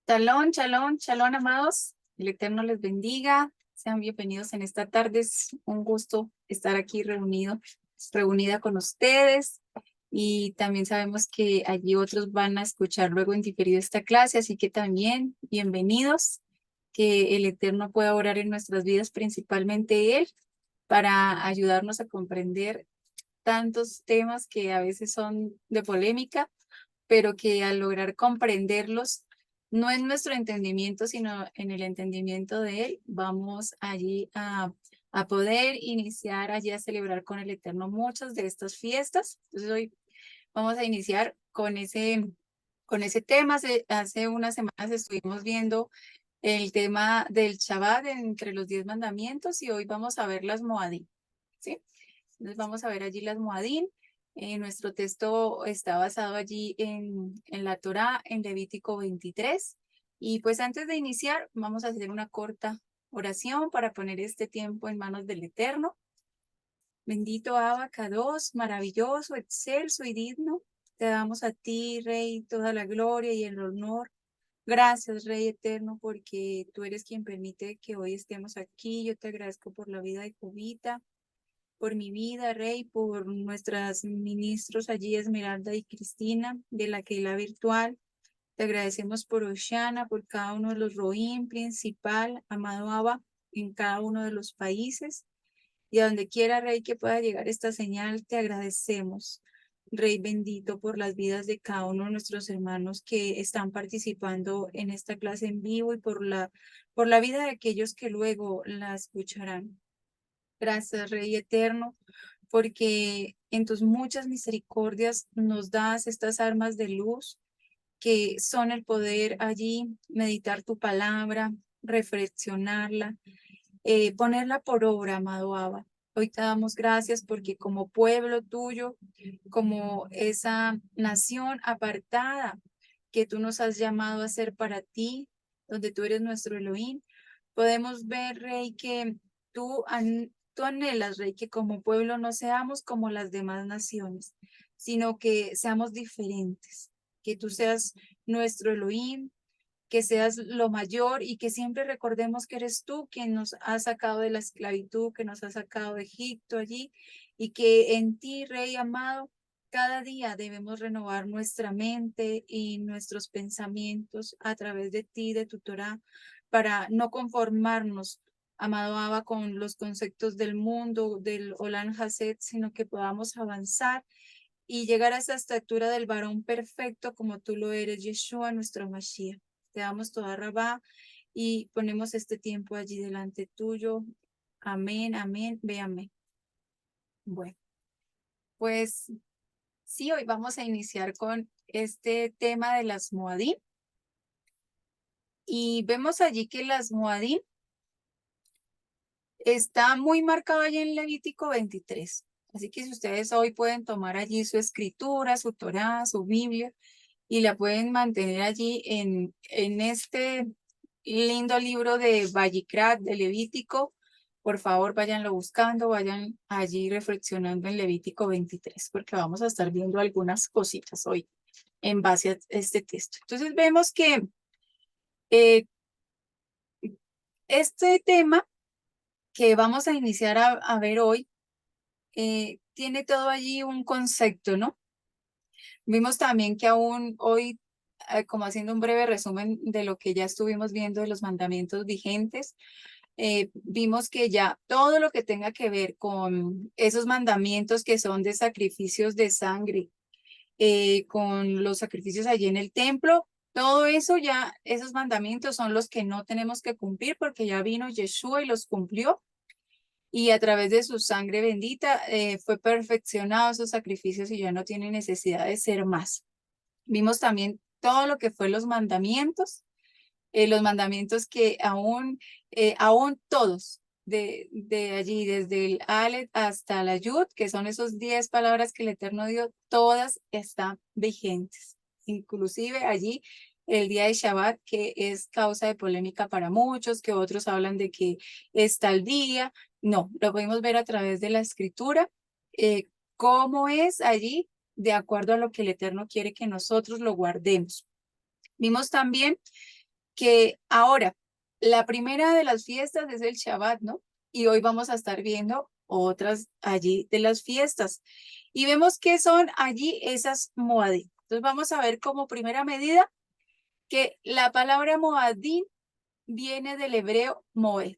Shalom, shalom, shalom, amados. El Eterno les bendiga. Sean bienvenidos en esta tarde. Es un gusto estar aquí reunida con ustedes. Y también sabemos que allí otros van a escuchar luego en diferido esta clase, así que también bienvenidos. Que el Eterno pueda orar en nuestras vidas, principalmente Él, para ayudarnos a comprender tantos temas que a veces son de polémica, pero que al lograr comprenderlos, no en nuestro entendimiento, sino en el entendimiento de Él, vamos allí a poder iniciar allí a celebrar con el Eterno muchas de estas fiestas. Entonces hoy vamos a iniciar con ese tema. Hace unas semanas estuvimos viendo el tema del Shabbat entre los 10 mandamientos y hoy vamos a ver las Moadín, ¿sí? Entonces vamos a ver allí las Moadín. Nuestro texto está basado allí en la Torá, en Levítico 23. Y pues antes de iniciar, vamos a hacer una corta oración para poner este tiempo en manos del Eterno. Bendito Abacados, maravilloso, excelso y digno. Te damos a ti, Rey, toda la gloria y el honor. Gracias, Rey eterno, porque tú eres quien permite que hoy estemos aquí. Yo te agradezco por la vida de Jovita, por mi vida, Rey, por nuestras ministros allí, Esmeralda y Cristina, de la Keilah virtual. Te agradecemos por Oshana, por cada uno de los Roim principal, amado Abba, en cada uno de los países. Y a donde quiera, Rey, que pueda llegar esta señal, te agradecemos. Rey bendito por las vidas de cada uno de nuestros hermanos que están participando en esta clase en vivo y por la vida de aquellos que luego la escucharán. Gracias, Rey eterno, porque en tus muchas misericordias nos das estas armas de luz que son el poder allí meditar tu palabra, reflexionarla, ponerla por obra, amado Abba. Hoy te damos gracias porque como pueblo tuyo, como esa nación apartada que tú nos has llamado a ser para ti, donde tú eres nuestro Elohim, podemos ver, Rey, que tú anhelas, Rey, que como pueblo no seamos como las demás naciones, sino que seamos diferentes, que tú seas nuestro Elohim, que seas lo mayor y que siempre recordemos que eres tú quien nos ha sacado de la esclavitud, que nos ha sacado de Egipto allí y que en ti, Rey amado, cada día debemos renovar nuestra mente y nuestros pensamientos a través de ti, de tu Torah, para no conformarnos, amado Abba, con los conceptos del mundo, del Olam Haset, sino que podamos avanzar y llegar a esa estatura del varón perfecto como tú lo eres, Yeshua, nuestro Mashiach. Te damos toda rabá y ponemos este tiempo allí delante tuyo. Amén, amén, ve amén. Bueno, pues sí, hoy vamos a iniciar con este tema de las Moadín. Y vemos allí que las Moadín está muy marcado allí en Levítico 23. Así que si ustedes hoy pueden tomar allí su escritura, su Torá, su Biblia, y la pueden mantener allí en este lindo libro de Vallicrat, de Levítico. Por favor, váyanlo buscando, vayan allí reflexionando en Levítico 23, porque vamos a estar viendo algunas cositas hoy en base a este texto. Entonces vemos que eh, este tema que vamos a iniciar a ver hoy tiene todo allí un concepto, ¿no? Vimos también que aún hoy, como haciendo un breve resumen de lo que ya estuvimos viendo de los mandamientos vigentes, vimos que ya todo lo que tenga que ver con esos mandamientos que son de sacrificios de sangre, con los sacrificios allí en el templo, todo eso ya, esos mandamientos son los que no tenemos que cumplir porque ya vino Yeshua y los cumplió. Y a través de su sangre bendita fue perfeccionado esos sacrificios y ya no tiene necesidad de ser más. Vimos también todo lo que fue los mandamientos que aún todos, de allí, desde el Aleph hasta la Yud, que son esos 10 palabras que el Eterno dio, todas están vigentes. Inclusive allí el día de Shabbat, que es causa de polémica para muchos, que otros hablan de que está el día. No, lo podemos ver a través de la escritura, cómo es allí de acuerdo a lo que el Eterno quiere que nosotros lo guardemos. Vimos también que ahora la primera de las fiestas es el Shabbat, ¿no? Y hoy vamos a estar viendo otras allí de las fiestas. Y vemos que son allí esas Moadim. Entonces vamos a ver como primera medida que la palabra Moadim viene del hebreo Moed.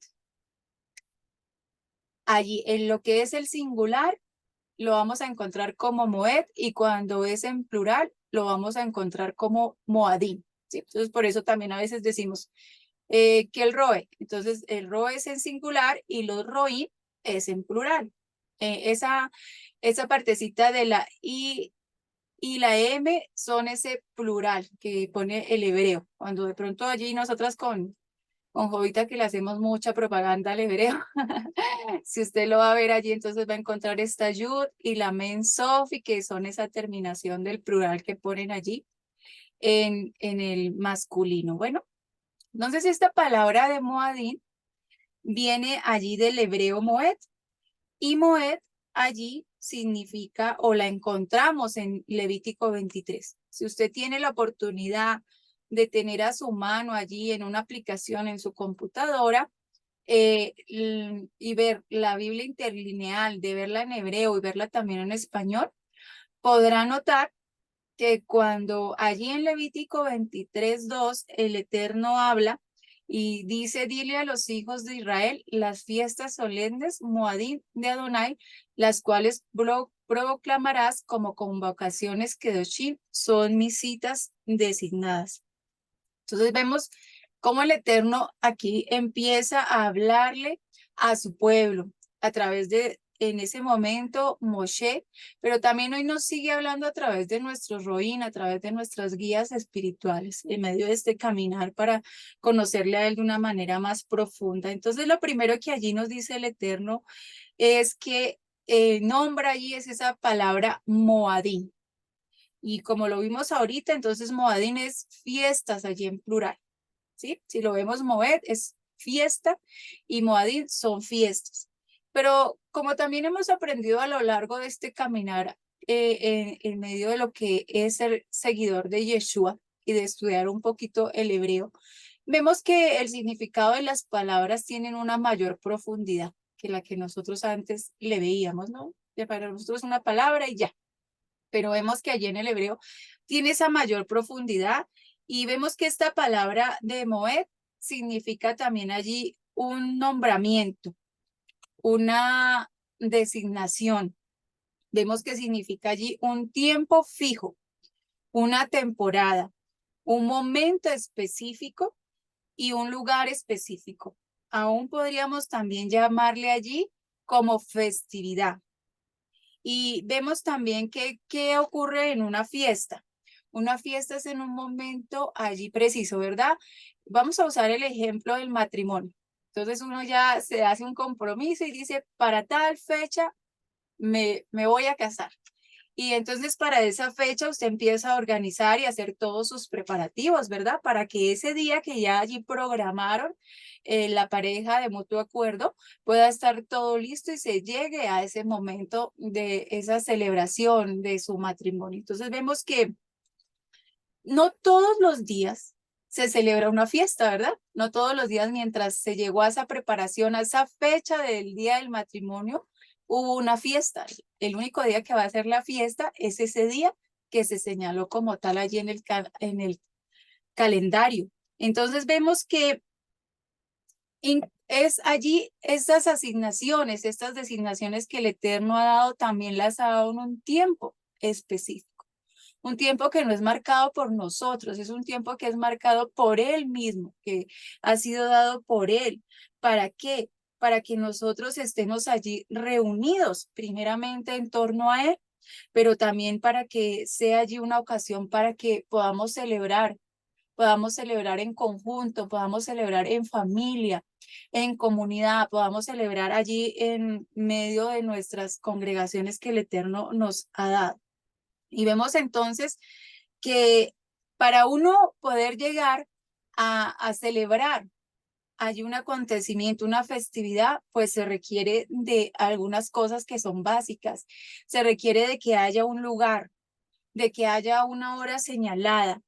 Allí en lo que es el singular lo vamos a encontrar como Moed y cuando es en plural lo vamos a encontrar como Moadim. ¿Sí? Entonces por eso también a veces decimos que el roe. Entonces, el roe es en singular y los roí es en plural. Esa partecita de la I y la M son ese plural que pone el hebreo. Cuando de pronto allí nosotras con Jovita que le hacemos mucha propaganda al hebreo, si usted lo va a ver allí, entonces va a encontrar esta yud y la men sofi, que son esa terminación del plural que ponen allí en el masculino. Bueno, entonces, esta palabra de Moadín viene allí del hebreo Moed y Moed allí significa o la encontramos en Levítico 23. Si usted tiene la oportunidad de tener a su mano allí en una aplicación en su computadora y ver la Biblia interlineal, de verla en hebreo y verla también en español, podrá notar que cuando allí en Levítico 23:2 el Eterno habla y dice, dile a los hijos de Israel las fiestas solemnes Moadim de Adonai, las cuales proclamarás como convocaciones Kedoshim, son mis citas designadas. Entonces vemos cómo el Eterno aquí empieza a hablarle a su pueblo a través de, en ese momento, Moshe, pero también hoy nos sigue hablando a través de nuestros roín, a través de nuestras guías espirituales, en medio de este caminar para conocerle a Él de una manera más profunda. Entonces, lo primero que allí nos dice el Eterno es que nombra allí es esa palabra Moadim. Y como lo vimos ahorita, entonces Moadim es fiestas allí en plural. ¿Sí? Si lo vemos Moed es fiesta y Moadim son fiestas. Pero como también hemos aprendido a lo largo de este caminar en medio de lo que es ser seguidor de Yeshua y de estudiar un poquito el hebreo, vemos que el significado de las palabras tienen una mayor profundidad que la que nosotros antes le veíamos, ¿no? Que para nosotros es una palabra y ya. Pero vemos que allí en el hebreo tiene esa mayor profundidad y vemos que esta palabra de Moed significa también allí un nombramiento, una designación. Vemos que significa allí un tiempo fijo, una temporada, un momento específico y un lugar específico. Aún podríamos también llamarle allí como festividad. Y vemos también que qué ocurre en una fiesta. Una fiesta es en un momento allí preciso, ¿verdad? Vamos a usar el ejemplo del matrimonio. Entonces uno ya se hace un compromiso y dice, para tal fecha me voy a casar. Y entonces para esa fecha usted empieza a organizar y hacer todos sus preparativos, ¿verdad? Para que ese día que ya allí programaron la pareja de mutuo acuerdo pueda estar todo listo y se llegue a ese momento de esa celebración de su matrimonio. Entonces vemos que no todos los días se celebra una fiesta, ¿verdad? No todos los días mientras se llegó a esa preparación, a esa fecha del día del matrimonio, hubo una fiesta. El único día que va a ser la fiesta es ese día que se señaló como tal allí en el calendario. Entonces vemos que es allí estas asignaciones, estas designaciones que el Eterno ha dado, también las ha dado en un tiempo específico. Un tiempo que no es marcado por nosotros, es un tiempo que es marcado por Él mismo, que ha sido dado por Él. ¿Para qué? Para que nosotros estemos allí reunidos, primeramente en torno a Él, pero también para que sea allí una ocasión para que podamos celebrar en conjunto, podamos celebrar en familia, en comunidad, podamos celebrar allí en medio de nuestras congregaciones que el Eterno nos ha dado. Y vemos entonces que para uno poder llegar a celebrar hay un acontecimiento, una festividad, pues se requiere de algunas cosas que son básicas. Se requiere de que haya un lugar, de que haya una hora señalada,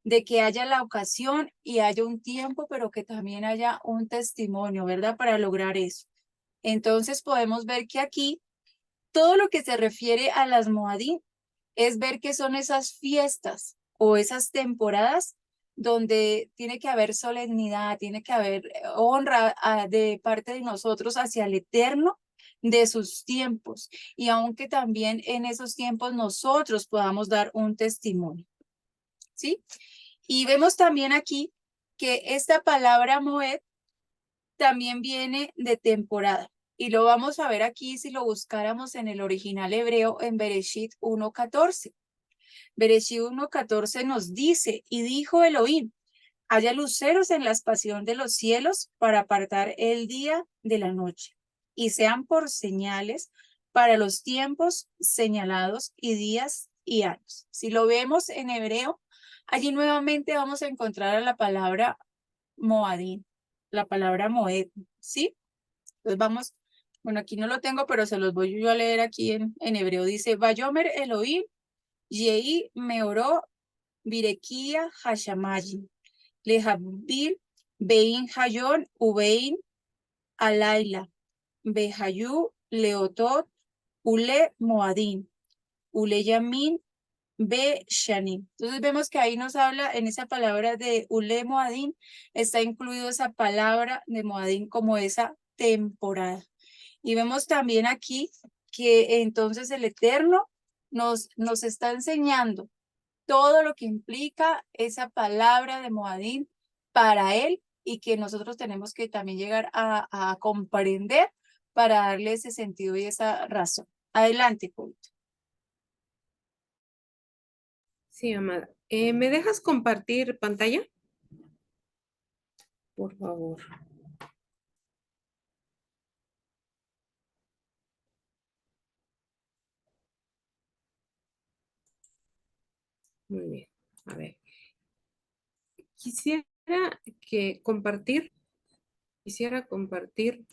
de que haya la ocasión y haya un tiempo, pero que también haya un testimonio, ¿verdad? Para lograr eso. Entonces podemos ver que aquí todo lo que se refiere a las Moadim es ver que son esas fiestas o esas temporadas donde tiene que haber solemnidad, tiene que haber honra de parte de nosotros hacia el Eterno de sus tiempos. Y aunque también en esos tiempos nosotros podamos dar un testimonio, ¿sí? Y vemos también aquí que esta palabra Moed también viene de temporada. Y lo vamos a ver aquí si lo buscáramos en el original hebreo en Bereshit 1:14. Bereshit 1:14 nos dice, y dijo Elohim, haya luceros en la expansión de los cielos para apartar el día de la noche, y sean por señales para los tiempos señalados y días y años. Si lo vemos en hebreo, allí nuevamente vamos a encontrar a la palabra Moadim, la palabra Moed, ¿sí? Entonces vamos, bueno, aquí no lo tengo, pero se los voy yo a leer aquí en hebreo. Dice, Vayomer Elohim, Yehi Meoró, Birekia Hashamayi, Lehabil, Bein Hayon, Ubein, Alaila, Behayu, Leotot, Ule Moadim, Ule Yamin, Be Shanim. Entonces vemos que ahí nos habla en esa palabra de Ule Moadim, está incluido esa palabra de Moadim como esa temporada. Y vemos también aquí que entonces el Eterno nos está enseñando todo lo que implica esa palabra de Moadim para él y que nosotros tenemos que también llegar a comprender para darle ese sentido y esa razón. Adelante, Coito. Sí, amada. ¿Me dejas compartir pantalla? Por favor. Muy bien. A ver. Quisiera quisiera compartir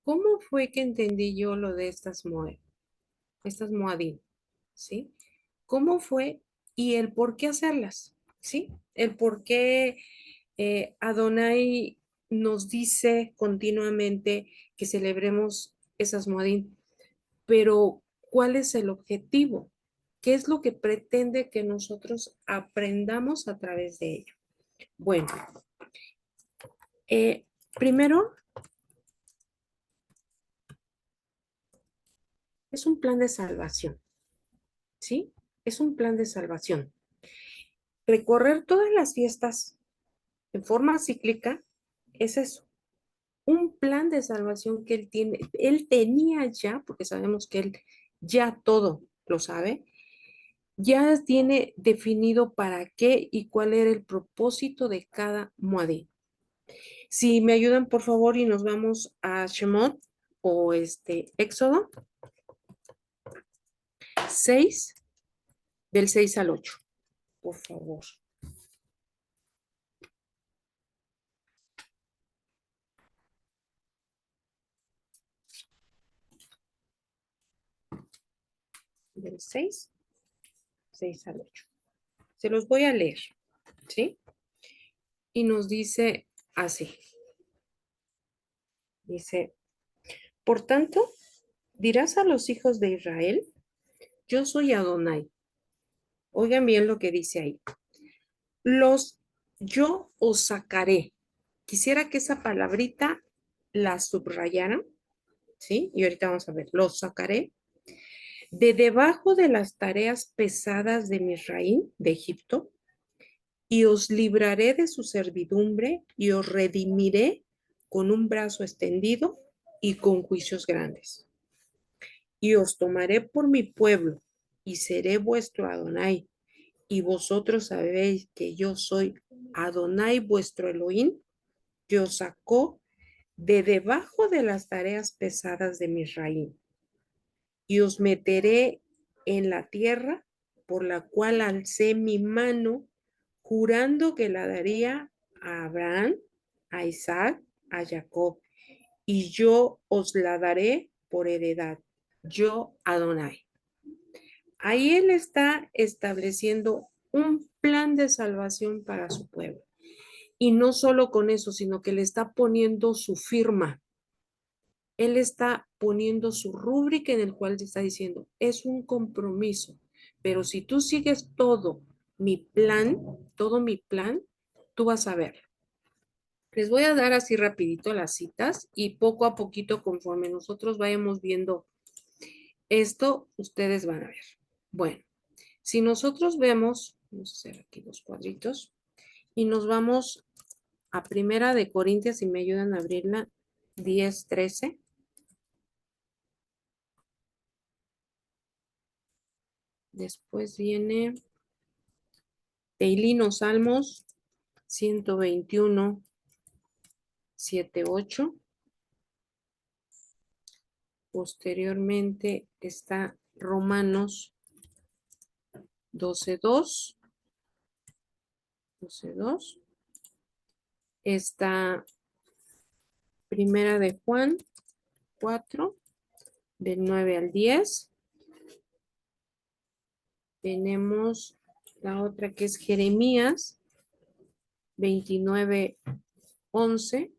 cómo fue que entendí yo lo de estas Moadim, ¿sí? ¿Cómo fue y el por qué hacerlas? ¿Sí? El por qué Adonai nos dice continuamente que celebremos esas Moadim, pero ¿cuál es el objetivo? ¿Qué es lo que pretende que nosotros aprendamos a través de ello? Bueno, primero es un plan de salvación, ¿sí? Es un plan de salvación. Recorrer todas las fiestas en forma cíclica es eso, un plan de salvación que él tenía ya, porque sabemos que él ya todo lo sabe, ya tiene definido para qué y cuál era el propósito de cada Moadí. Si me ayudan, por favor, y nos vamos a Shemot o Éxodo 6, del 6 al 8, por favor. Del 6 al 8. Se los voy a leer, ¿sí? Y nos dice así. Dice, por tanto, dirás a los hijos de Israel, yo soy Adonai. Oigan bien lo que dice ahí. Yo os sacaré. Quisiera que esa palabrita la subrayaran, ¿sí? Y ahorita vamos a ver, los sacaré de debajo de las tareas pesadas de Misraín, de Egipto, y os libraré de su servidumbre y os redimiré con un brazo extendido y con juicios grandes. Y os tomaré por mi pueblo y seré vuestro Adonai. Y vosotros sabéis que yo soy Adonai vuestro Elohim, que os sacó de debajo de las tareas pesadas de Misraín. Y os meteré en la tierra por la cual alcé mi mano, jurando que la daría a Abraham, a Isaac, a Jacob, y yo os la daré por heredad. Yo, Adonai. Ahí él está estableciendo un plan de salvación para su pueblo. Y no solo con eso, sino que le está poniendo su firma. Él está poniendo su rúbrica en el cual te está diciendo, es un compromiso, pero si tú sigues todo mi plan, tú vas a ver. Les voy a dar así rapidito las citas y poco a poquito, conforme nosotros vayamos viendo esto, ustedes van a ver. Bueno, si nosotros vemos, vamos a hacer aquí los cuadritos, y nos vamos a Primera de Corintios, si me ayudan a abrirla, 10:13. Después viene Teilino Salmos 121, 7, 8. Posteriormente está Romanos 12:2. 12:2. Está Primera de Juan 4, del 9 al 10. Tenemos la otra que es Jeremías 29:11.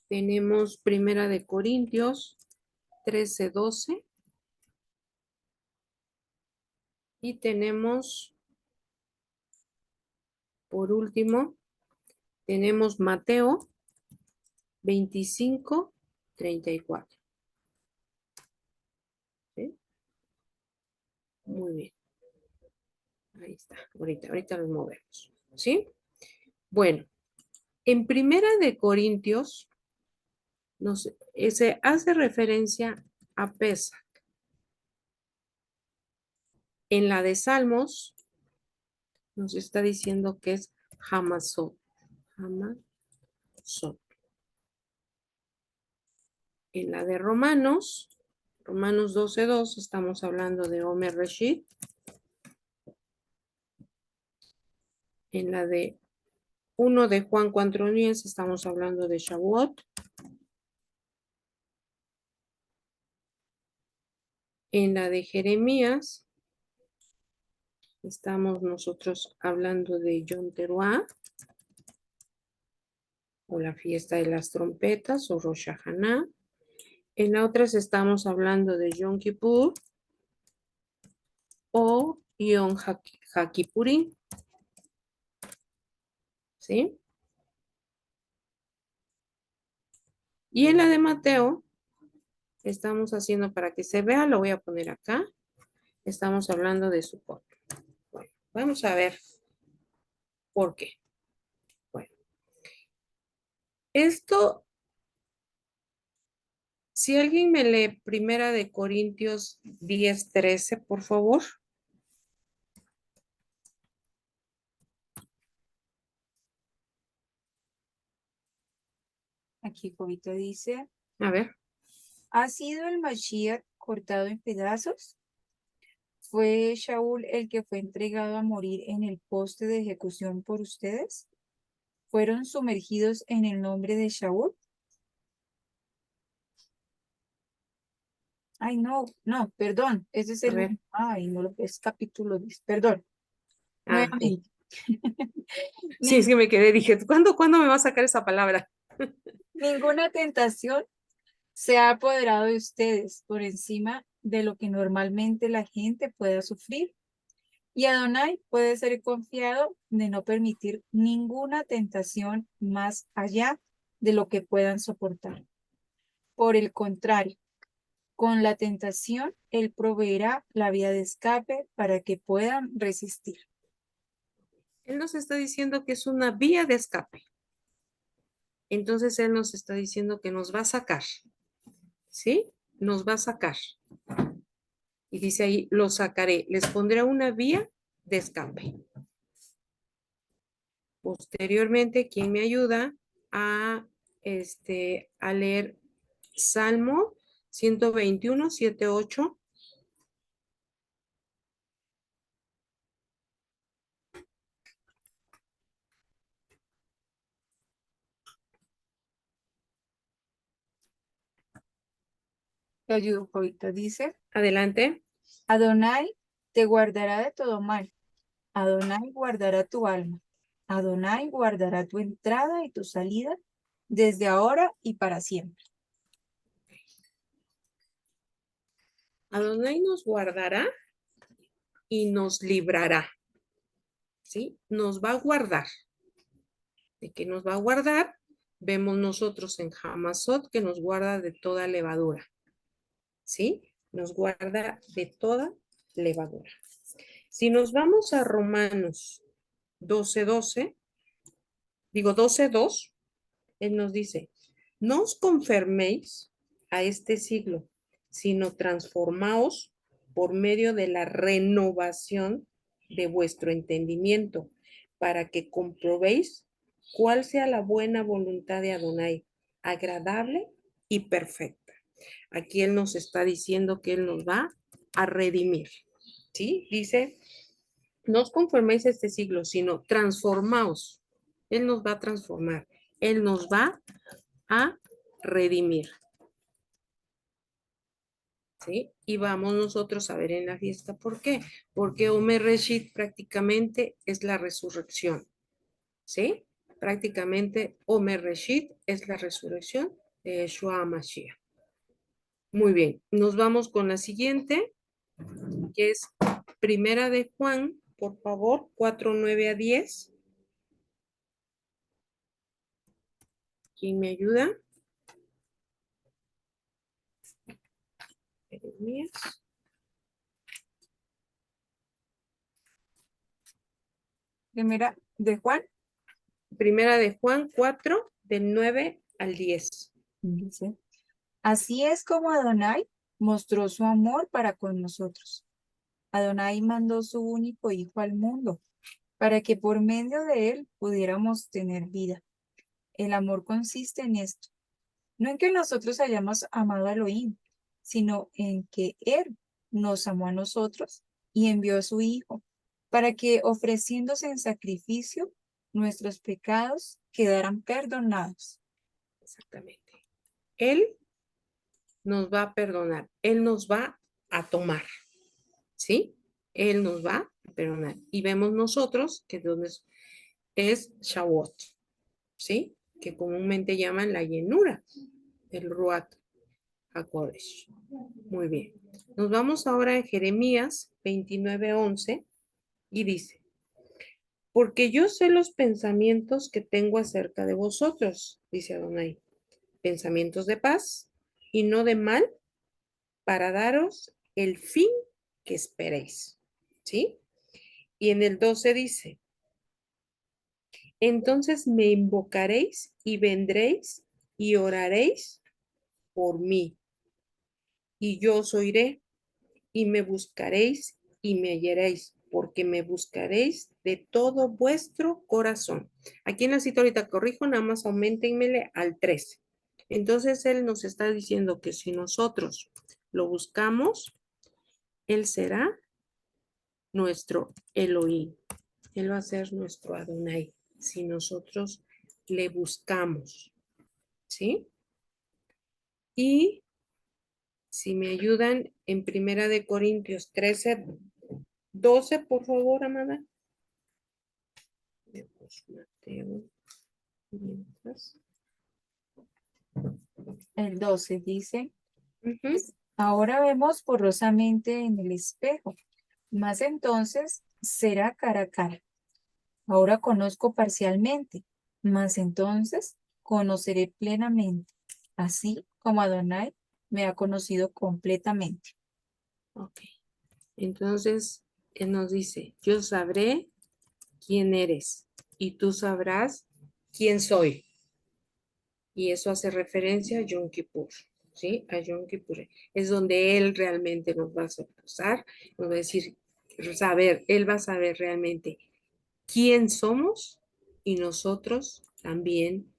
Tenemos Primera de Corintios 13:12. Y tenemos, por último, tenemos Mateo 25:34. ¿Sí? Muy bien. Ahí está. Ahorita los movemos. ¿Sí? Bueno, en Primera de Corintios se hace referencia a Pesach. En la de Salmos nos está diciendo que es Hamasot. Hamasot. En la de Romanos 12:2, estamos hablando de Omer Reshit. En la de 1 de Juan 4:10 estamos hablando de Shavuot. En la de Jeremías estamos nosotros hablando de Yom Teruah, o la fiesta de las trompetas, o Rosh Hashanah. En la otra estamos hablando de Yom Kippur o Yom HaKippurim. ¿Sí? Y en la de Mateo estamos haciendo, para que se vea, lo voy a poner acá. Estamos hablando de Sukkot. Bueno, vamos a ver por qué. Bueno, esto, si alguien me lee Primera de Corintios 10:13, por favor. Aquí Jovito dice, A ver, ¿ha sido el Mashiach cortado en pedazos? ¿Fue Shaul el que fue entregado a morir en el poste de ejecución por ustedes? ¿Fueron sumergidos en el nombre de Shaul? Ay, no, no, perdón, ese es a el, ver. ay, no, es capítulo 10, perdón, Ah, sí. nuevamente. Sí, es Nin- que me quedé, dije, ¿cuándo me va a sacar esa palabra? Ninguna tentación se ha apoderado de ustedes por encima de lo que normalmente la gente pueda sufrir. Y Adonai puede ser confiado de no permitir ninguna tentación más allá de lo que puedan soportar. Por el contrario, con la tentación, Él proveerá la vía de escape para que puedan resistir. Él nos está diciendo que es una vía de escape. Entonces Él nos está diciendo que nos va a sacar. ¿Sí? Nos va a sacar. Y dice ahí, los sacaré. Les pondré una vía de escape. Posteriormente, ¿quién me ayuda a leer Salmo 121, 7, 8? Te ayudo, Jovita. Dice, Adelante. Adonai te guardará de todo mal. Adonai guardará tu alma. Adonai guardará tu entrada y tu salida desde ahora y para siempre. Adonai nos guardará y nos librará, ¿sí? Nos va a guardar. ¿De qué nos va a guardar? Vemos nosotros en Hamasot que nos guarda de toda levadura, ¿sí? Nos guarda de toda levadura. Si nos vamos a Romanos 12:12, digo 12:2, él nos dice, no os conforméis a este siglo, sino transformaos por medio de la renovación de vuestro entendimiento, para que comprobéis cuál sea la buena voluntad de Adonai, agradable y perfecta. Aquí él nos está diciendo que él nos va a redimir, ¿sí? Dice, no os conforméis a este siglo, sino transformaos. Él nos va a transformar. Él nos va a redimir. ¿Sí? Y vamos nosotros a ver en la fiesta por qué. Porque Omer Reshit prácticamente es la resurrección. ¿Sí? Prácticamente Omer Reshit es la resurrección de Yeshua HaMashiach. Muy bien, nos vamos con la siguiente, que es Primera de Juan, por favor, 4:9-10. ¿Quién me ayuda? Jeremías. Primera de Juan. Primera de Juan 4, del 9 al 10. Dice, así es como Adonai mostró su amor para con nosotros. Adonai mandó su único hijo al mundo para que por medio de él pudiéramos tener vida. El amor consiste en esto, no en que nosotros hayamos amado a Elohim, sino en que él nos amó a nosotros y envió a su hijo para que ofreciéndose en sacrificio nuestros pecados quedaran perdonados. Exactamente. Él nos va a perdonar. Él nos va a tomar. ¿Sí? Él nos va a perdonar. Y vemos nosotros que es Shavuot. ¿Sí? Que comúnmente llaman la llenura, el Ruach HaKodesh. Muy bien. Nos vamos ahora a Jeremías 29:11 y dice, porque yo sé los pensamientos que tengo acerca de vosotros, dice Adonai, pensamientos de paz y no de mal, para daros el fin que esperéis. ¿Sí? Y en el 12 dice, entonces me invocaréis y vendréis y oraréis por mí, y yo os oiré, y me buscaréis y me hallaréis, porque me buscaréis de todo vuestro corazón. Aquí en la cita ahorita corrijo, nada más aumentenmele al 13. Entonces él nos está diciendo que si nosotros lo buscamos, él será nuestro Elohim. Él va a ser nuestro Adonai si nosotros le buscamos. ¿Sí? Y si me ayudan en Primera de Corintios 13:12, por favor, amada. Mateo, mientras. El 12 dice, Ujú. ahora vemos borrosamente en el espejo, mas entonces será cara a cara. Ahora conozco parcialmente, mas entonces conoceré plenamente, así como Adonai me ha conocido completamente. Ok. Entonces, él nos dice, yo sabré quién eres y tú sabrás quién soy. Y eso hace referencia a Yom Kippur, ¿sí? A Yom Kippur. Es donde Él realmente nos va a acusar, nos va a decir, saber, Él va a saber realmente quién somos y nosotros también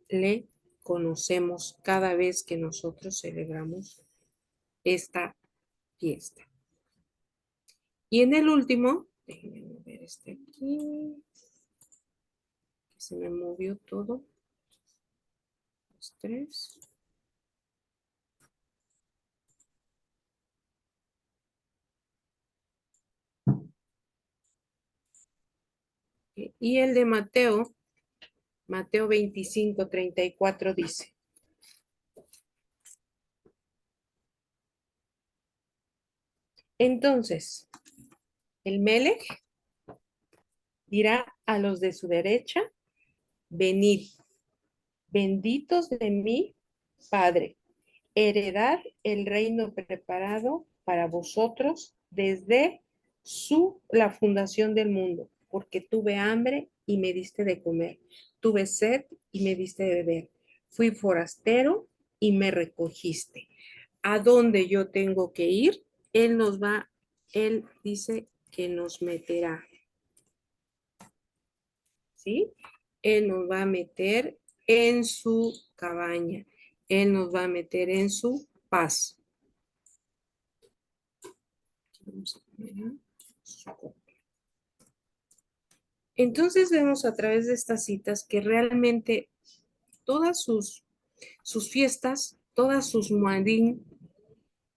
le conocemos cada vez que nosotros celebramos esta fiesta. Y en el último, déjenme ver este aquí, que se me movió todo. Los tres. Y el de Mateo, Mateo 25:34 dice. Entonces, el Melech dirá a los de su derecha, venid, benditos de mí, Padre, heredad el reino preparado para vosotros desde la fundación del mundo, porque tuve hambre y me diste de comer, tuve sed y me diste de beber, fui forastero y me recogiste. ¿A dónde yo tengo que ir? Él dice que nos meterá, ¿sí? Él nos va a meter en su cabaña, Él nos va a meter en su paz. Vamos a poner entonces vemos a través de estas citas que realmente todas sus fiestas, todas sus muadín,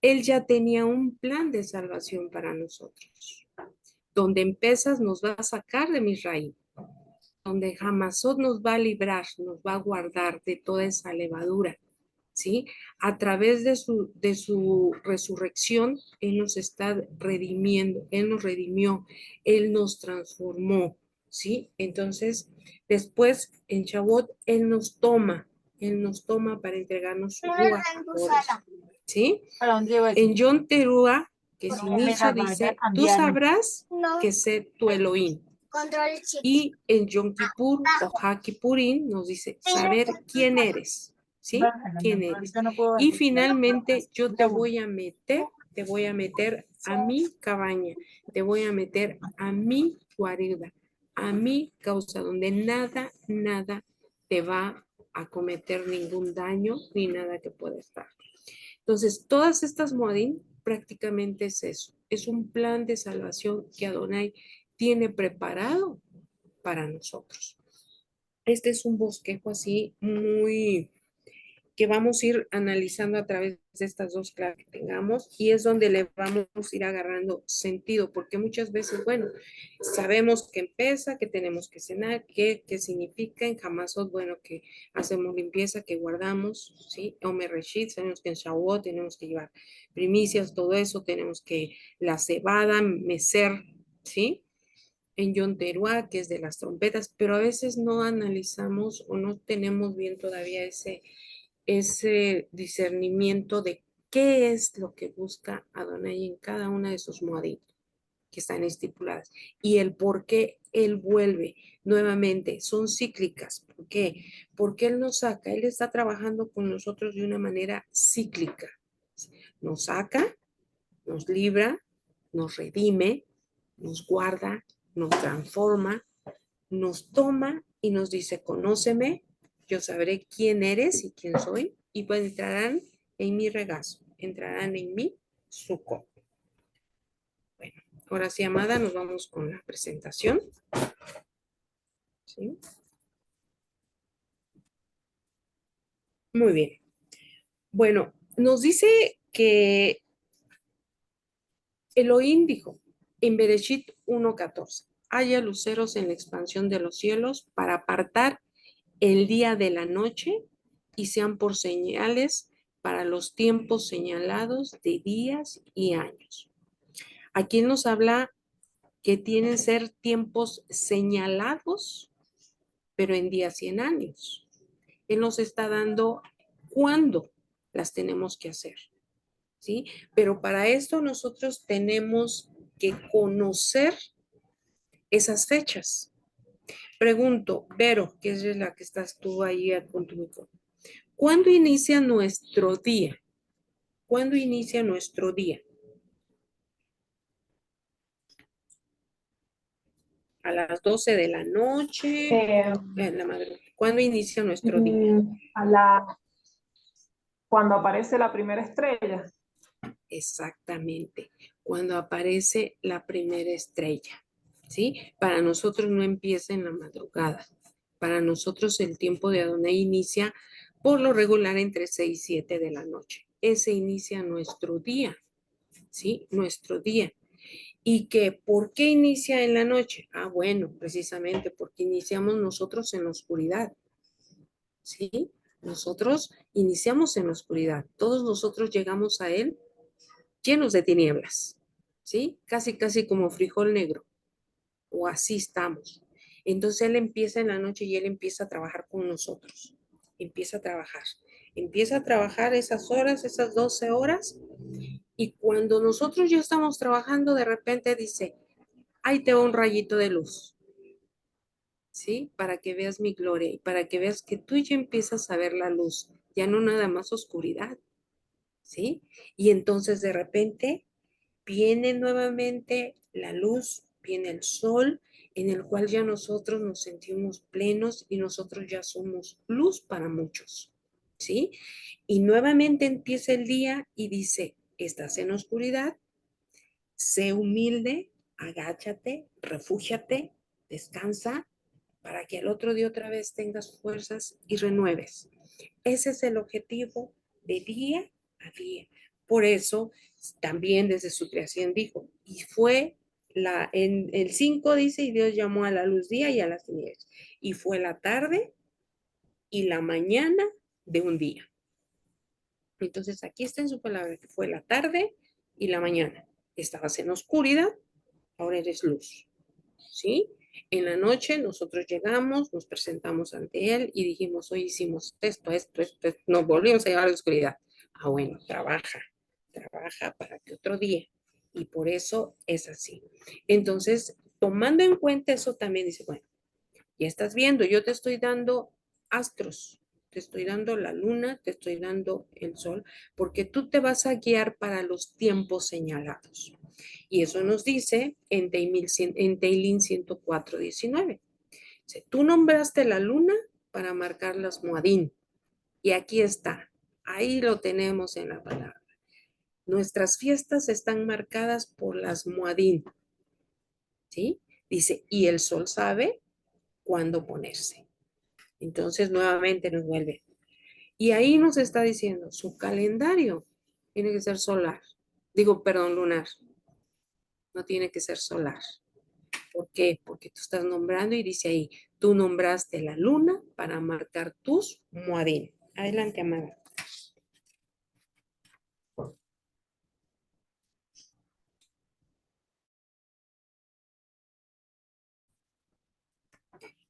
Él ya tenía un plan de salvación para nosotros. Donde empiezas nos va a sacar de Misraim, donde Jamasot nos va a librar, nos va a guardar de toda esa levadura, ¿sí? A través de su resurrección, Él nos está redimiendo, Él nos redimió, Él nos transformó, ¿sí? Entonces, después en Shavuot, Él nos toma para entregarnos su Ruach, ¿sí? ¿Para dónde lleva eso? En Yom Teruah, que es Porque me inicio, las vaya a dice, tú cambiar. sabrás que sé tu Elohim. Y en Yom Kippur o Ha Kippurim nos dice, saber quién eres, ¿sí? ¿Quién eres? Yo no puedo Y hacer. finalmente yo Ya voy. te voy a meter a mi cabaña, te voy a meter a mi guarida, a mi causa, donde nada te va a cometer ningún daño, ni nada que pueda estar. Entonces, todas estas Moadim prácticamente es eso, es un plan de salvación que Adonai tiene preparado para nosotros. Este es un bosquejo así muy que vamos a ir analizando a través de estas dos clases que tengamos y es donde le vamos a ir agarrando sentido, porque muchas veces, bueno, sabemos que empieza, que tenemos que cenar, qué significa en Hamasot, bueno, que hacemos limpieza, que guardamos, ¿sí? Omer Reshit, sabemos que en Shavuot tenemos que llevar primicias, todo eso, tenemos que la cebada, mecer, ¿sí? En Yom Teruah, que es de las trompetas, pero a veces no analizamos o no tenemos bien todavía ese discernimiento de qué es lo que busca Adonai en cada una de sus moaditos que están estipuladas y el por qué Él vuelve nuevamente. Son cíclicas. ¿Por qué? Porque Él nos saca, Él está trabajando con nosotros de una manera cíclica. Nos saca, nos libra, nos redime, nos guarda, nos transforma, nos toma y nos dice, conóceme, yo sabré quién eres y quién soy, y pues entrarán en mi regazo, entrarán en mi suco. Bueno, ahora sí, amada, nos vamos con la presentación. ¿Sí? Muy bien. Bueno, nos dice que Elohim dijo en Bereshit 1:14, haya luceros en la expansión de los cielos para apartar el día de la noche y sean por señales para los tiempos señalados de días y años. Aquí nos habla que tienen que ser tiempos señalados, pero en días y en años. Él nos está dando cuándo las tenemos que hacer, ¿sí? Pero para esto nosotros tenemos que conocer esas fechas. Pregunto, Vero, que es la que estás tú ahí con tu micrófono. ¿Cuándo inicia nuestro día? ¿Cuándo inicia nuestro día? A las 12 de la noche, Eh, en la madrugada. ¿Cuándo inicia nuestro día? a la, cuando aparece la primera estrella. Exactamente, cuando aparece la primera estrella, ¿sí? Para nosotros no empieza en la madrugada. Para nosotros el tiempo de Adonai inicia por lo regular entre 6 y 7 de la noche. Ese inicia nuestro día, ¿sí? Nuestro día. ¿Y que por qué inicia en la noche? Ah, bueno, precisamente porque iniciamos nosotros en la oscuridad, ¿sí? Nosotros iniciamos en la oscuridad. Todos nosotros llegamos a él llenos de tinieblas, ¿sí? Casi, casi como frijol negro, o así estamos. Entonces él empieza en la noche y él empieza a trabajar con nosotros. Empieza a trabajar esas horas, esas 12 horas, y cuando nosotros ya estamos trabajando, de repente dice, ahí te va un rayito de luz, ¿sí? Para que veas mi gloria y para que veas que tú ya empiezas a ver la luz, ya no nada más oscuridad, ¿sí? Y entonces de repente viene nuevamente la luz, viene el sol, en el cual ya nosotros nos sentimos plenos y nosotros ya somos luz para muchos, ¿sí? Y nuevamente empieza el día y dice, estás en oscuridad, sé humilde, agáchate, refúgiate, descansa, para que al otro día otra vez tengas fuerzas y renueves. Ese es el objetivo de día a día. Por eso también desde su creación dijo, y fue en el 5 dice, y Dios llamó a la luz día y a las tinieblas. Y fue la tarde y la mañana de un día. Entonces aquí está en su palabra que fue la tarde y la mañana. Estabas en oscuridad, ahora eres luz. ¿Sí? En la noche nosotros llegamos, nos presentamos ante él y dijimos, hoy hicimos esto, nos volvimos a llevar a la oscuridad. Ah, bueno, trabaja para que otro día. Y por eso es así. Entonces, tomando en cuenta eso también dice, bueno, ya estás viendo, yo te estoy dando astros, te estoy dando la luna, te estoy dando el sol, porque tú te vas a guiar para los tiempos señalados. Y eso nos dice en Teilín 104:19. Tú nombraste la luna para marcar las Moadín. Y aquí está. Ahí lo tenemos en la palabra. Nuestras fiestas están marcadas por las Moadín. ¿Sí? Dice, y el sol sabe cuándo ponerse. Entonces nuevamente nos vuelve. Y ahí nos está diciendo, su calendario tiene que ser solar. Digo, perdón, lunar. No tiene que ser solar. ¿Por qué? Porque tú estás nombrando y dice ahí, tú nombraste la luna para marcar tus Moadín. Adelante, amada.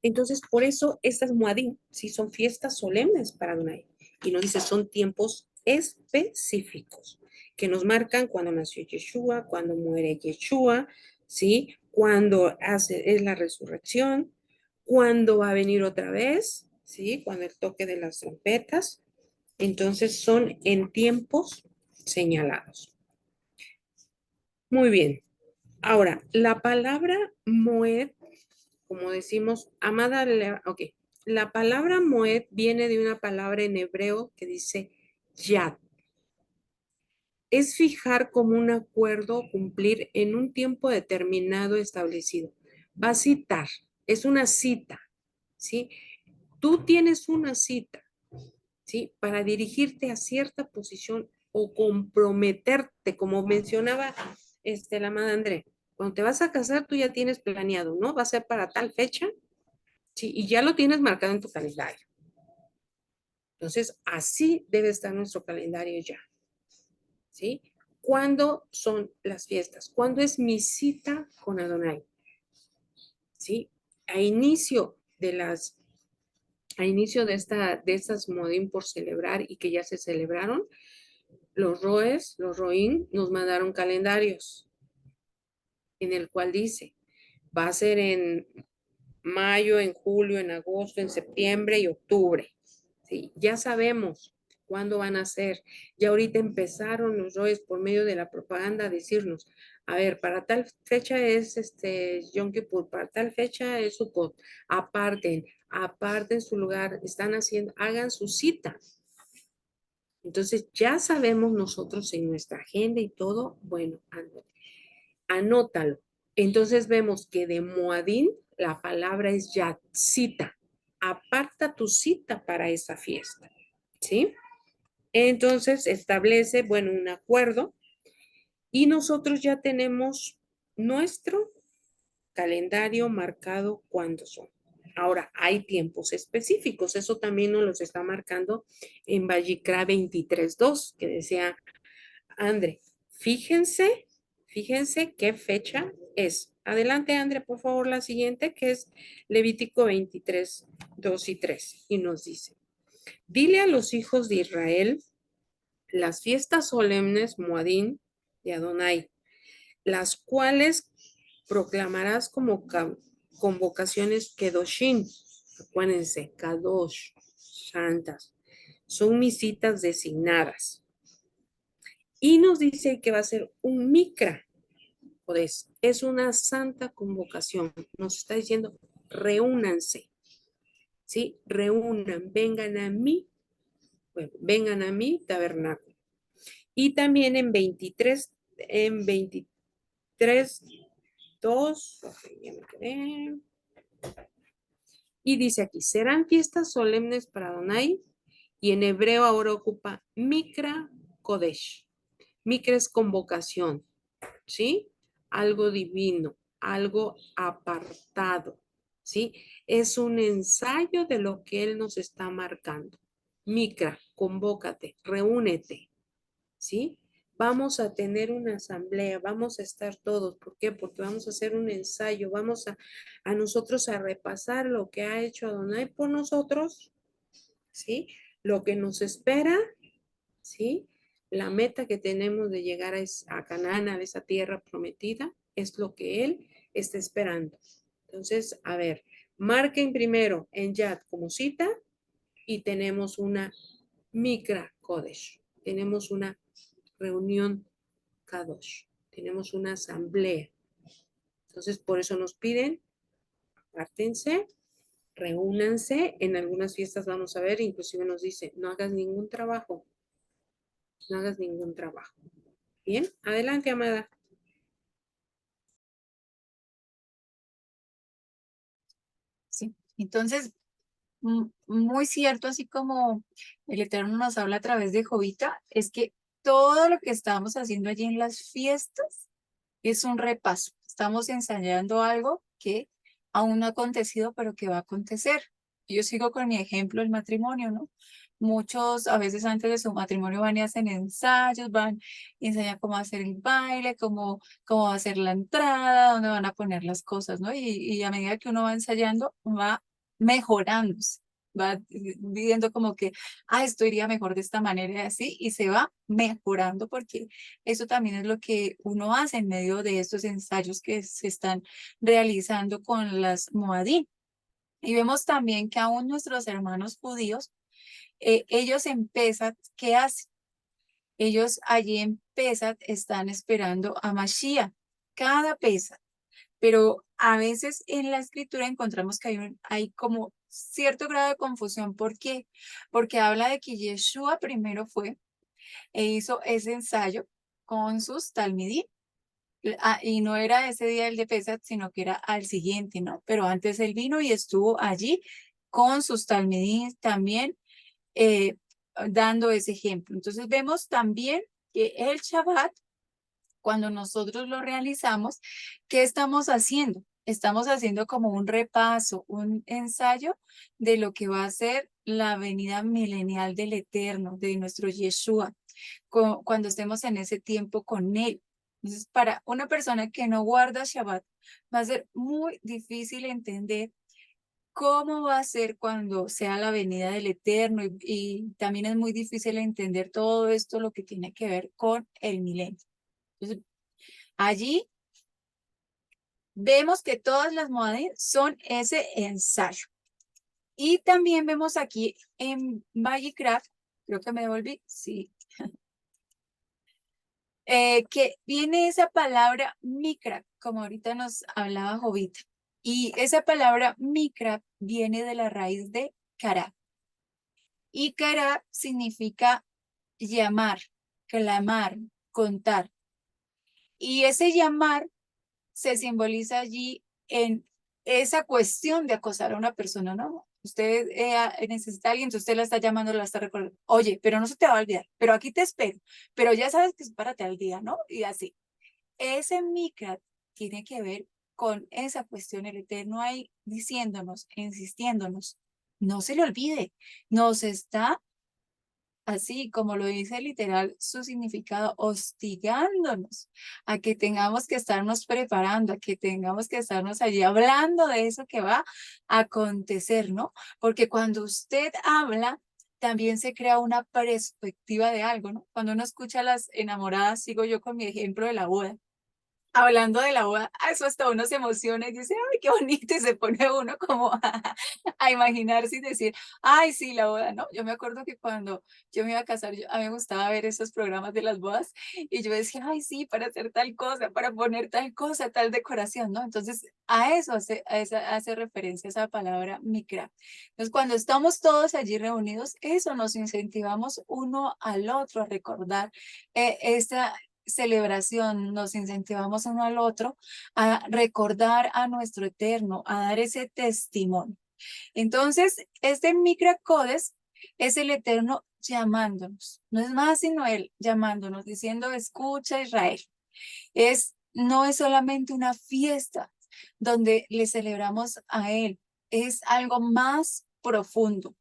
Entonces, por eso estas Moadín sí son fiestas solemnes para Adonai. Y nos dice, son tiempos específicos que nos marcan cuando nació Yeshua, cuando muere Yeshua, ¿sí? Cuando es la resurrección, cuando va a venir otra vez, ¿sí? Cuando el toque de las trompetas. Entonces son en tiempos señalados. Muy bien. Ahora, la palabra Moed, como decimos, amada, ok. La palabra Moed viene de una palabra en hebreo que dice Yad. Es fijar como un acuerdo cumplir en un tiempo determinado establecido. Va a citar, es una cita, ¿sí? Tú tienes una cita, ¿sí? Para dirigirte a cierta posición o comprometerte, como mencionaba la amada André. Cuando te vas a casar, tú ya tienes planeado, ¿no? Va a ser para tal fecha, ¿sí? Y ya lo tienes marcado en tu calendario. Entonces, así debe estar nuestro calendario ya, ¿sí? ¿Cuándo son las fiestas? ¿Cuándo es mi cita con Adonai? ¿Sí? A inicio de estas modín por celebrar y que ya se celebraron, los Roín, nos mandaron calendarios en el cual dice, va a ser en mayo, en julio, en agosto, en septiembre y octubre. ¿Sí? Ya sabemos cuándo van a ser. Ya ahorita empezaron los Roes por medio de la propaganda a decirnos, a ver, para tal fecha es Yom Kippur, para tal fecha es Sukkot, aparten su lugar, hagan su cita. Entonces ya sabemos nosotros en nuestra agenda y todo, bueno, anótalo. Entonces vemos que de Moadín la palabra es ya cita. Aparta tu cita para esa fiesta, ¿sí? Entonces establece, bueno, un acuerdo y nosotros ya tenemos nuestro calendario marcado cuándo son. Ahora, hay tiempos específicos, eso también nos los está marcando en Vallicra 23.2, que decía André, fíjense qué fecha es. Adelante, André, por favor, la siguiente, que es Levítico 23.2 y 3, y nos dice, dile a los hijos de Israel las fiestas solemnes Moadín de Adonai, las cuales proclamarás como convocaciones Kedoshim. Acuérdense, Kadosh, santas. Son mis citas designadas. Y nos dice que va a ser un Mikra. Es una santa convocación. Nos está diciendo, reúnanse. ¿Sí? Reúnan, vengan a mí. Bueno, vengan a mí, tabernáculo. Y también en 23, 2, ya me quedé. Y dice aquí, serán fiestas solemnes para Adonai, y en hebreo ahora ocupa Mikra Kodesh. Mikra es convocación, ¿sí? Algo divino, algo apartado, ¿sí? Es un ensayo de lo que él nos está marcando. Mikra, convócate, reúnete, ¿sí? Vamos a tener una asamblea, vamos a estar todos. ¿Por qué? Porque vamos a hacer un ensayo, vamos a nosotros a repasar lo que ha hecho Adonai por nosotros, ¿sí? Lo que nos espera, ¿sí? La meta que tenemos de llegar a Canaán, a esa tierra prometida, es lo que Él está esperando. Entonces, a ver, marquen primero en Yad como cita y tenemos una Mikra Kodesh. Tenemos una reunión Kadosh. Tenemos una asamblea. Entonces, por eso nos piden, apártense, reúnanse. En algunas fiestas vamos a ver, inclusive nos dice, no hagas ningún trabajo. No hagas ningún trabajo. Bien, adelante, amada. Sí. Entonces, muy cierto, así como el Eterno nos habla a través de Jovita, es que todo lo que estamos haciendo allí en las fiestas es un repaso. Estamos ensayando algo que aún no ha acontecido, pero que va a acontecer. Yo sigo con mi ejemplo, el matrimonio, ¿no? Muchos a veces antes de su matrimonio van y hacen ensayos, van y enseñan cómo hacer el baile, cómo va a ser la entrada, dónde van a poner las cosas, ¿no? Y a medida que uno va ensayando, va mejorándose, va viendo como que, esto iría mejor de esta manera y así, y se va mejorando porque eso también es lo que uno hace en medio de estos ensayos que se están realizando con las Moadí. Y vemos también que aún nuestros hermanos judíos, ellos en Pesach, ¿qué hacen? Ellos allí en Pesach están esperando a Mashiach, cada Pesach. Pero a veces en la escritura encontramos que hay como cierto grado de confusión. ¿Por qué? Porque habla de que Yeshua primero fue e hizo ese ensayo con sus talmidim. Y no era ese día el de Pesach, sino que era al siguiente, ¿no? Pero antes él vino y estuvo allí con sus talmidim también, eh, dando ese ejemplo. Entonces vemos también que el Shabbat, cuando nosotros lo realizamos, ¿qué estamos haciendo? Estamos haciendo como un repaso, un ensayo de lo que va a ser la venida milenial del Eterno, de nuestro Yeshua, cuando estemos en ese tiempo con Él. Entonces, para una persona que no guarda Shabbat, va a ser muy difícil entender cómo va a ser cuando sea la venida del Eterno y también es muy difícil entender todo esto, lo que tiene que ver con el milenio. Entonces, allí vemos que todas las moadim son ese ensayo. Y también vemos aquí en Vallecraft, creo que me devolví, sí, que viene esa palabra mikra, como ahorita nos hablaba Jovita. Y esa palabra mikra viene de la raíz de kara. Y kara significa llamar, clamar, contar. Y ese llamar se simboliza allí en esa cuestión de acosar a una persona, ¿no? Usted necesita a alguien, entonces usted la está llamando, la está recordando. Oye, pero no se te va a olvidar, pero aquí te espero, pero ya sabes que es párate al día, ¿no? Y así. Ese mikra tiene que ver con esa cuestión. El Eterno ahí diciéndonos, insistiéndonos, no se le olvide, nos está, así como lo dice literal su significado, hostigándonos a que tengamos que estarnos preparando, a que tengamos que estarnos allí hablando de eso que va a acontecer, ¿no? Porque cuando usted habla, también se crea una perspectiva de algo, ¿no? Cuando uno escucha a las enamoradas, sigo yo con mi ejemplo de la boda. Hablando de la boda, eso hasta uno se emociona y dice, ay, qué bonito, y se pone uno como a imaginarse y decir, ay, sí, la boda, ¿no? Yo me acuerdo que cuando yo me iba a casar, a mí me gustaba ver esos programas de las bodas y yo decía, ay, sí, para hacer tal cosa, para poner tal cosa, tal decoración, ¿no? Entonces, a eso hace referencia esa palabra micra. Entonces, cuando estamos todos allí reunidos, eso nos incentivamos uno al otro a recordar esta celebración, nos incentivamos uno al otro a recordar a nuestro Eterno, a dar ese testimonio. Entonces, este microcodes es el Eterno llamándonos, no es más sino Él llamándonos, diciendo, escucha Israel. No es solamente una fiesta donde le celebramos a Él, es algo más profundo,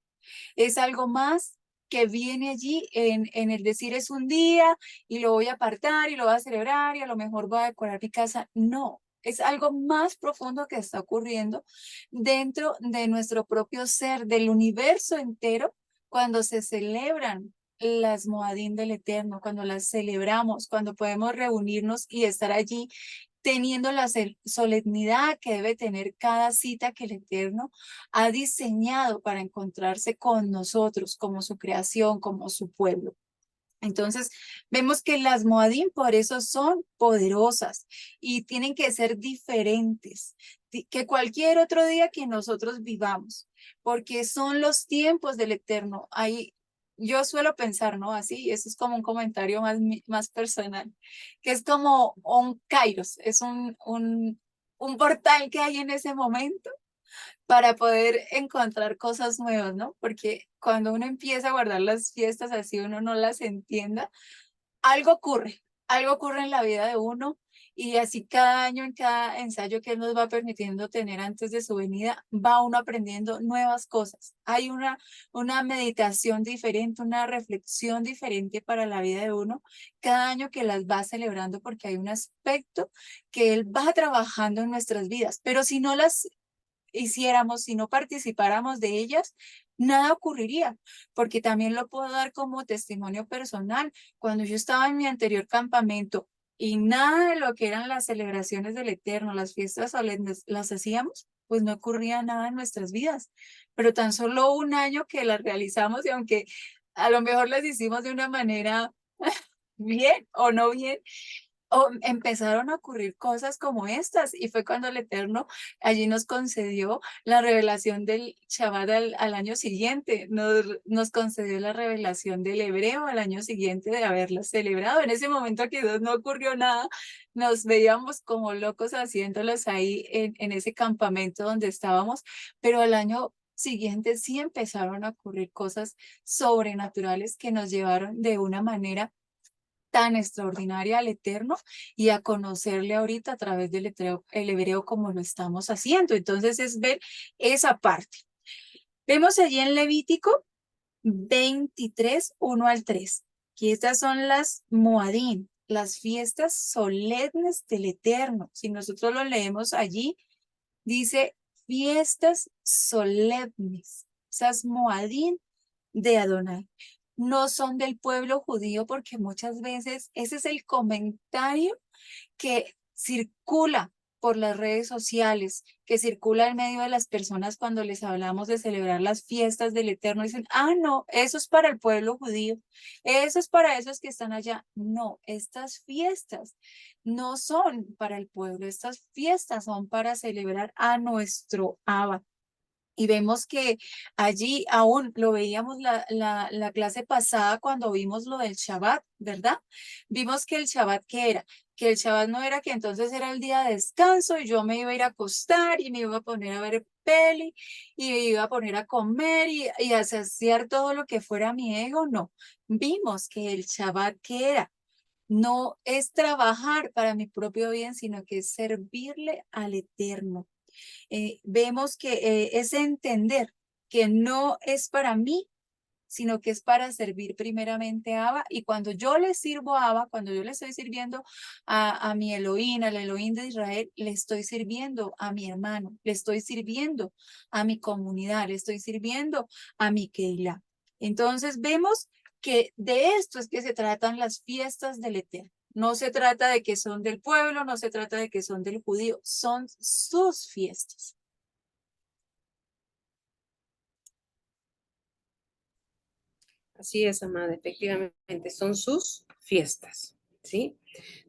es algo más que viene allí en el decir es un día y lo voy a apartar y lo voy a celebrar y a lo mejor voy a decorar mi casa. No, es algo más profundo que está ocurriendo dentro de nuestro propio ser, del universo entero, cuando se celebran las Moadim del Eterno, cuando las celebramos, cuando podemos reunirnos y estar allí teniendo la solemnidad que debe tener cada cita que el Eterno ha diseñado para encontrarse con nosotros, como su creación, como su pueblo. Entonces, vemos que las Moadim por eso son poderosas y tienen que ser diferentes que cualquier otro día que nosotros vivamos, porque son los tiempos del Eterno. Ahí yo suelo pensar, ¿no? Así, eso es como un comentario más personal, que es como un kairos, es un portal que hay en ese momento para poder encontrar cosas nuevas, ¿no? Porque cuando uno empieza a guardar las fiestas así, uno no las entienda, algo ocurre en la vida de uno y así cada año, en cada ensayo que Él nos va permitiendo tener antes de su venida, va uno aprendiendo nuevas cosas. Hay una meditación diferente, una reflexión diferente para la vida de uno cada año que las va celebrando porque hay un aspecto que Él va trabajando en nuestras vidas, pero si no las hiciéramos, si no participáramos de ellas, nada ocurriría, porque también lo puedo dar como testimonio personal. Cuando yo estaba en mi anterior campamento y nada de lo que eran las celebraciones del Eterno, las fiestas solemnes, las hacíamos, pues no ocurría nada en nuestras vidas. Pero tan solo un año que las realizamos y aunque a lo mejor las hicimos de una manera bien o no bien, empezaron a ocurrir cosas como estas y fue cuando el Eterno allí nos concedió la revelación del Shabbat al año siguiente, nos concedió la revelación del hebreo al año siguiente de haberla celebrado. En ese momento que no ocurrió nada, nos veíamos como locos haciéndolas ahí en ese campamento donde estábamos, pero al año siguiente sí empezaron a ocurrir cosas sobrenaturales que nos llevaron de una manera tan extraordinaria al Eterno y a conocerle ahorita a través del el hebreo como lo estamos haciendo. Entonces es ver esa parte. Vemos allí en Levítico 23, 1 al 3, que estas son las Moadim, las fiestas solemnes del Eterno. Si nosotros lo leemos allí, dice fiestas solemnes, esas Moadim de Adonai. No son del pueblo judío porque muchas veces ese es el comentario que circula por las redes sociales, que circula en medio de las personas cuando les hablamos de celebrar las fiestas del Eterno. Dicen, ah, no, eso es para el pueblo judío, eso es para esos que están allá. No, estas fiestas no son para el pueblo, estas fiestas son para celebrar a nuestro Abba. Y vemos que allí aún lo veíamos la clase pasada cuando vimos lo del Shabbat, ¿verdad? Vimos que el Shabbat, ¿qué era? Que el Shabbat no era que entonces era el día de descanso y yo me iba a ir a acostar y me iba a poner a ver peli y me iba a poner a comer y a saciar todo lo que fuera mi ego. No, vimos que el Shabbat, ¿qué era? No es trabajar para mi propio bien, sino que es servirle al Eterno. Vemos que es entender que no es para mí, sino que es para servir primeramente a Abba. Y cuando yo le sirvo a Abba, cuando yo le estoy sirviendo a mi Elohim, al Elohim de Israel, le estoy sirviendo a mi hermano, le estoy sirviendo a mi comunidad, le estoy sirviendo a mi Keilah. Entonces vemos que de esto es que se tratan las fiestas del Eterno. No se trata de que son del pueblo, no se trata de que son del judío, son sus fiestas. Así es, amada, efectivamente, son sus fiestas, ¿sí?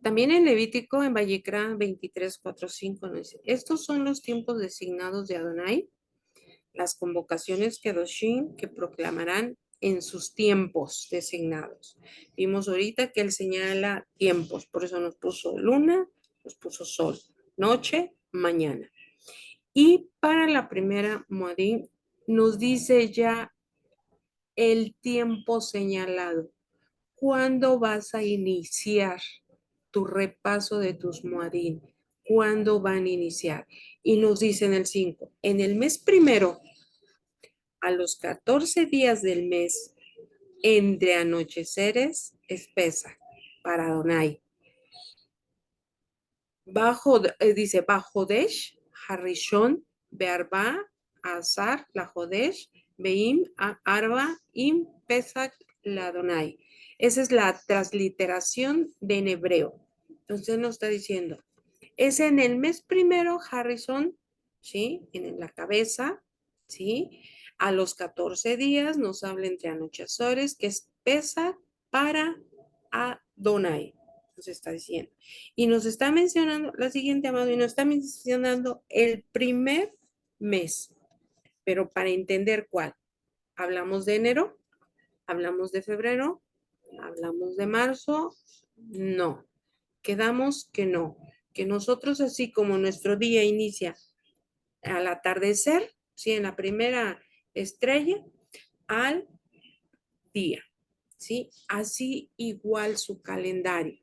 También en Levítico, en Vallecra 23, 4, 5, nos dice, estos son los tiempos designados de Adonai, las convocaciones Kedoshim que proclamarán en sus tiempos designados. Vimos ahorita que él señala tiempos, por eso nos puso luna, nos puso sol, noche, mañana. Y para la primera Moadín nos dice ya el tiempo señalado. ¿Cuándo vas a iniciar tu repaso de tus Moadín? ¿Cuándo van a iniciar? Y nos dice en el 5, en el mes primero, a los 14 días del mes, entre anocheceres, espesa para Adonai. Dice, Bajodesh, Harishon, Bearba, Azar, la Jodesh, Beim, Arba, Im, Pesach, la Adonai. Esa es la transliteración de en hebreo. Entonces nos está diciendo, es en el mes primero, Harrison, ¿sí? En la cabeza, ¿sí? A los 14 días nos habla entre anochezores, que es Pesach para Adonai. Nos está diciendo. Y nos está mencionando, la siguiente, amado, y nos está mencionando el primer mes. Pero para entender cuál, hablamos de enero, hablamos de febrero, hablamos de marzo, no. Quedamos que no. Que nosotros, así como nuestro día inicia al atardecer, ¿sí? En la primera estrella, al día, ¿sí? Así igual su calendario.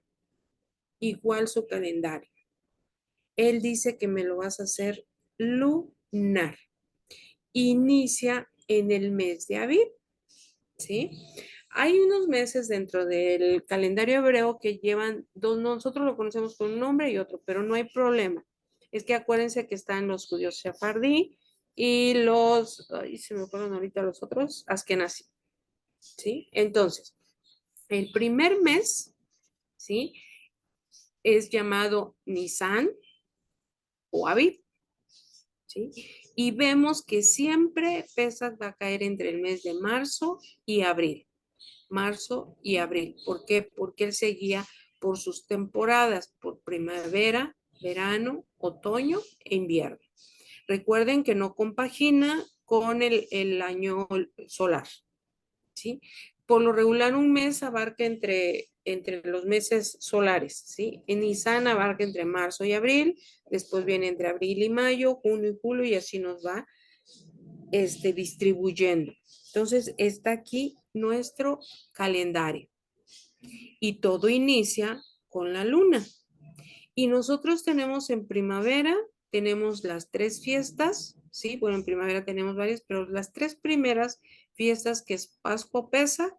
Igual su calendario. Él dice que me lo vas a hacer lunar. Inicia en el mes de abril, ¿sí? Hay unos meses dentro del calendario hebreo que llevan dos, nosotros lo conocemos con un nombre y otro, pero no hay problema. Es que acuérdense que están los judíos sefardí y los, ay, se me acuerdan ahorita los otros, askenazí, ¿sí? Entonces, el primer mes, ¿sí? Es llamado Nisan o Aviv, ¿sí? Y vemos que siempre Pesach va a caer entre el mes de marzo y abril. Marzo y abril. ¿Por qué? Porque él seguía por sus temporadas, por primavera, verano, otoño e invierno. Recuerden que no compagina con el año solar, ¿sí? Por lo regular un mes abarca entre los meses solares, ¿sí? En Nisan abarca entre marzo y abril, después viene entre abril y mayo, junio y julio y así nos va distribuyendo. Entonces está aquí nuestro calendario y todo inicia con la luna. Y nosotros tenemos en primavera, tenemos las tres fiestas, ¿sí? Bueno, en primavera tenemos varias, pero las tres primeras fiestas que es Pascua Pesa,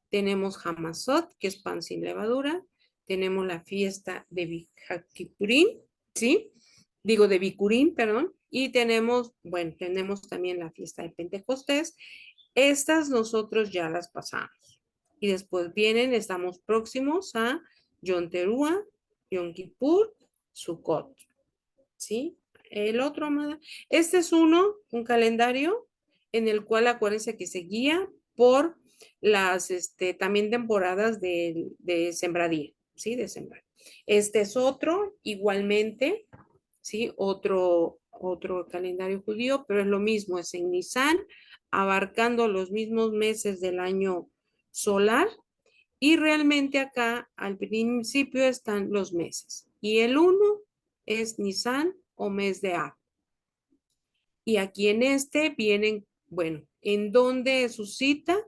tenemos Hamasot, que es pan sin levadura, tenemos la fiesta de Bihakipurín, ¿sí? Digo de Bicurín, perdón, y tenemos, bueno, tenemos también la fiesta de Pentecostés. Estas nosotros ya las pasamos. Y después vienen, estamos próximos a Yom Teruah, Yom Kippur, Sukkot, ¿sí? El otro, amada, este es un calendario en el cual acuérdense que se guía por las, también temporadas de sembradía, ¿sí? De sembrar. Este es otro, igualmente, ¿sí? Otro calendario judío, pero es lo mismo, es en Nisan, abarcando los mismos meses del año solar, y realmente acá al principio están los meses. Y el 1 es Nisan o mes de Ab. Y aquí en vienen, bueno, en dónde suscita,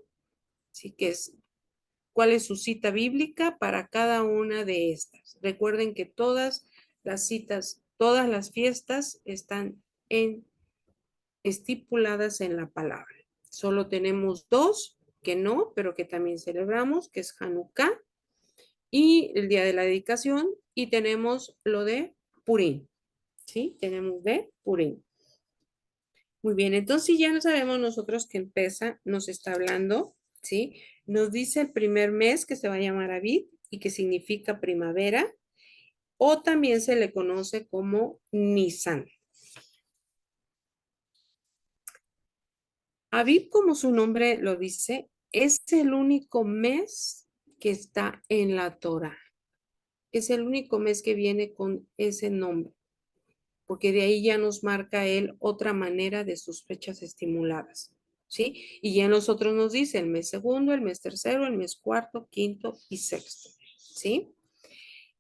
sí que es cuál es su cita bíblica para cada una de estas. Recuerden que todas las citas, todas las fiestas están estipuladas en la palabra. Solo tenemos dos que no, pero que también celebramos, que es Hanukkah y el día de la dedicación, y tenemos lo de Purim, ¿sí? Tenemos de Purim. Muy bien, entonces ya no sabemos nosotros que empieza, nos está hablando, ¿sí? Nos dice el primer mes que se va a llamar Aviv y que significa primavera, o también se le conoce como Nisan. Aviv, como su nombre lo dice, es el único mes que está en la Torah. Es el único mes que viene con ese nombre, porque de ahí ya nos marca él otra manera de sus fechas estimuladas, ¿sí? Y ya nosotros nos dice el mes segundo, el mes tercero, el mes cuarto, quinto y sexto, ¿sí?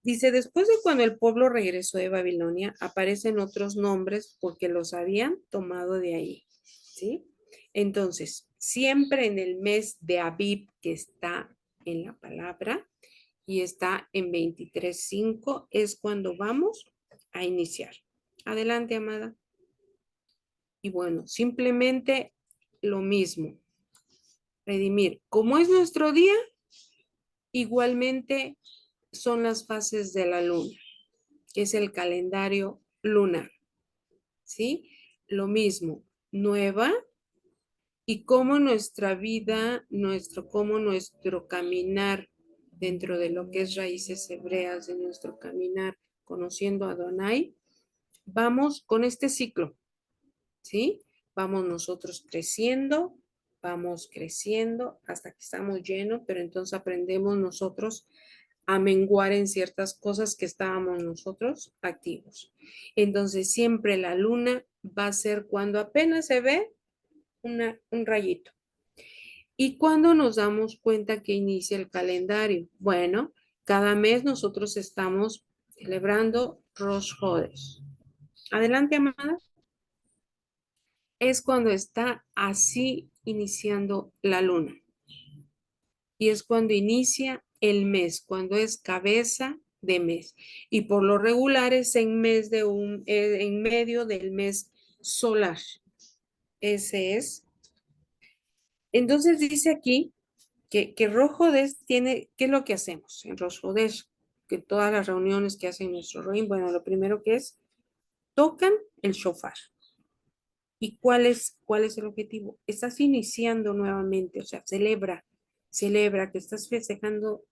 Dice, después de cuando el pueblo regresó de Babilonia, aparecen otros nombres porque los habían tomado de ahí, ¿sí? Entonces, siempre en el mes de Aviv, que está en la palabra y está en 23:5, es cuando vamos a iniciar. Adelante, amada. Y bueno, simplemente lo mismo. Redimir. Como es nuestro día, igualmente son las fases de la luna, que es el calendario lunar. ¿Sí? Lo mismo, nueva, y cómo nuestra vida, cómo nuestro caminar dentro de lo que es raíces hebreas, de nuestro caminar conociendo a Adonai, vamos con este ciclo, ¿sí? Vamos nosotros vamos creciendo hasta que estamos llenos, pero entonces aprendemos nosotros a menguar en ciertas cosas que estábamos nosotros activos. Entonces siempre la luna va a ser cuando apenas se ve un rayito. ¿Y cuando nos damos cuenta que inicia el calendario? Bueno, cada mes nosotros estamos celebrando Rosh Hodesh. Adelante, amada. Es cuando está así iniciando la luna. Y es cuando inicia el mes, cuando es cabeza de mes. Y por lo regular es en medio del mes solar. Ese es. Entonces dice aquí que Rosh Hodesh tiene, ¿qué es lo que hacemos en Rosh Hodesh? Que todas las reuniones que hacen nuestro Roim, bueno, lo primero que es, tocan el shofar. ¿Y cuál es el objetivo? Estás iniciando nuevamente, o sea, celebra que estás festejando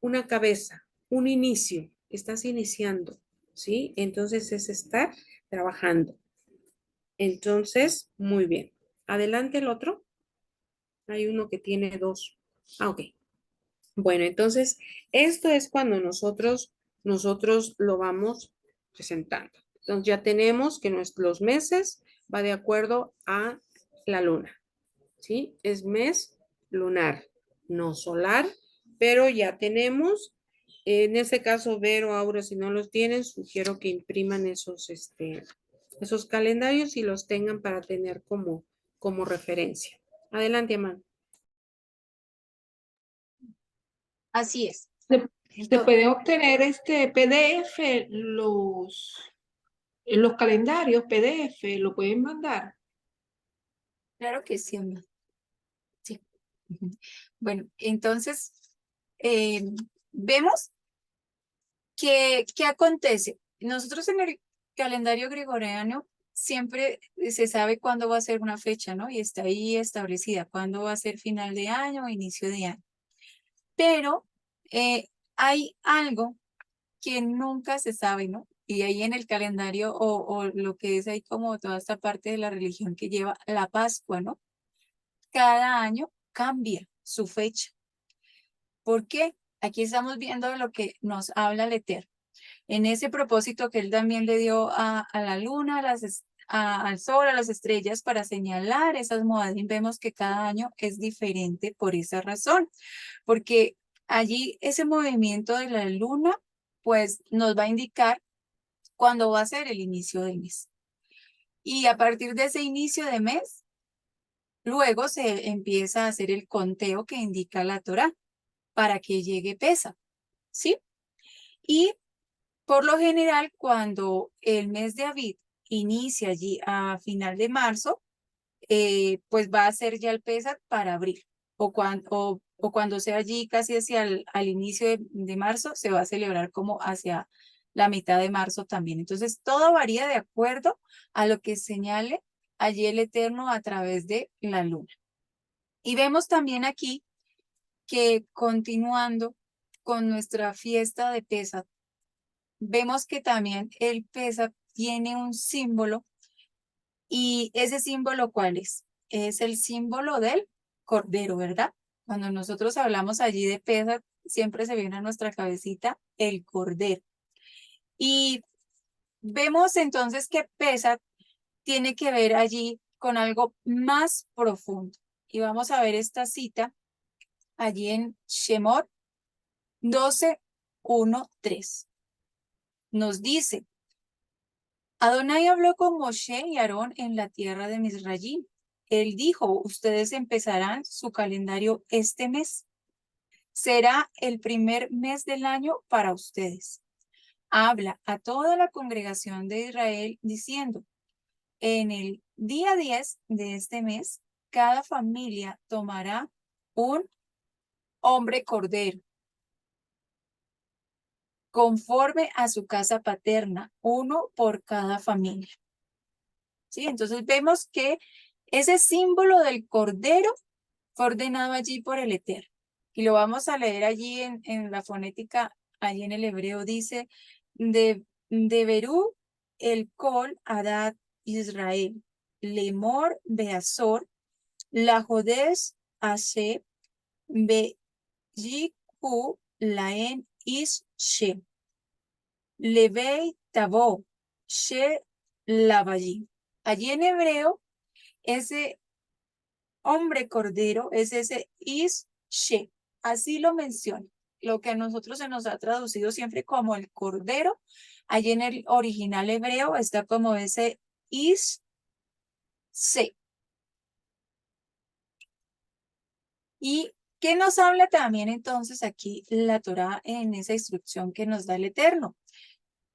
una cabeza, un inicio, estás iniciando, ¿sí? Entonces es estar trabajando. Entonces, muy bien. Adelante el otro. Hay uno que tiene dos. Ah, ok. Bueno, entonces, esto es cuando nosotros lo vamos presentando. Entonces, ya tenemos que los meses va de acuerdo a la luna, ¿sí? Es mes lunar, no solar, pero ya tenemos, en este caso, Vero, Aura, si no los tienen, sugiero que impriman esos calendarios y los tengan para tener como referencia. Adelante, Amanda. Así es. Se puede obtener este PDF, los calendarios PDF, lo pueden mandar. Claro que sí, Amanda. Sí. Ujú. Bueno, entonces, vemos qué acontece. Nosotros en el calendario gregoriano siempre se sabe cuándo va a ser una fecha, ¿no? Y está ahí establecida, cuándo va a ser final de año o inicio de año. Pero hay algo que nunca se sabe, ¿no? Y ahí en el calendario o lo que es ahí como toda esta parte de la religión que lleva la Pascua, ¿no? Cada año cambia su fecha. ¿Por qué? Aquí estamos viendo lo que nos habla el Eterno. En ese propósito que él también le dio a la luna, al sol, a las estrellas para señalar esas moadim, vemos que cada año es diferente por esa razón, porque allí ese movimiento de la luna pues nos va a indicar cuándo va a ser el inicio del mes. Y a partir de ese inicio de mes, luego se empieza a hacer el conteo que indica la Torá para que llegue Pesaj, ¿sí? Y por lo general, cuando el mes de Aviv inicia allí a final de marzo, pues va a ser ya el Pesaj para abril, o cuando sea allí casi hacia al inicio de marzo, se va a celebrar como hacia la mitad de marzo también. Entonces, todo varía de acuerdo a lo que señale allí el Eterno a través de la luna. Y vemos también aquí que continuando con nuestra fiesta de Pesaj, vemos que también el Pesaj tiene un símbolo, y ese símbolo, ¿cuál es? Es el símbolo del cordero, ¿verdad? Cuando nosotros hablamos allí de Pesaj, siempre se viene a nuestra cabecita el cordero. Y vemos entonces que Pesaj tiene que ver allí con algo más profundo. Y vamos a ver esta cita allí en Shemot 12:1-3. Nos dice: Adonai habló con Moshe y Aarón en la tierra de Misrayim. Él dijo: ustedes empezarán su calendario este mes. Será el primer mes del año para ustedes. Habla a toda la congregación de Israel diciendo: en el día 10 de este mes, cada familia tomará un hombre cordero, conforme a su casa paterna, uno por cada familia. ¿Sí? Entonces vemos que ese símbolo del cordero fue ordenado allí por el Eterno. Y lo vamos a leer allí en la fonética, allí en el hebreo dice: de Berú el Kol Adad Israel, Lemor Beazor, la Jodes Ashe, Be Yiku Laen Ish She, Levei Tabo, She Lavayi. Allí en hebreo, ese hombre cordero es ese Ish-She, así lo menciona. Lo que a nosotros se nos ha traducido siempre como el cordero, allí en el original hebreo está como ese Ish-Se. ¿Y qué nos habla también entonces aquí la Torá en esa instrucción que nos da el Eterno?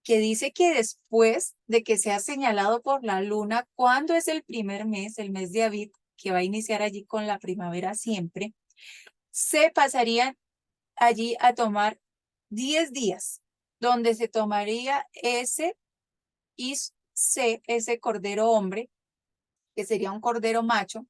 Que dice que después de que sea señalado por la luna, cuando es el primer mes, el mes de Aviv, que va a iniciar allí con la primavera siempre, se pasarían allí a tomar 10 días, donde se tomaría ese ese cordero hombre, que sería un cordero macho,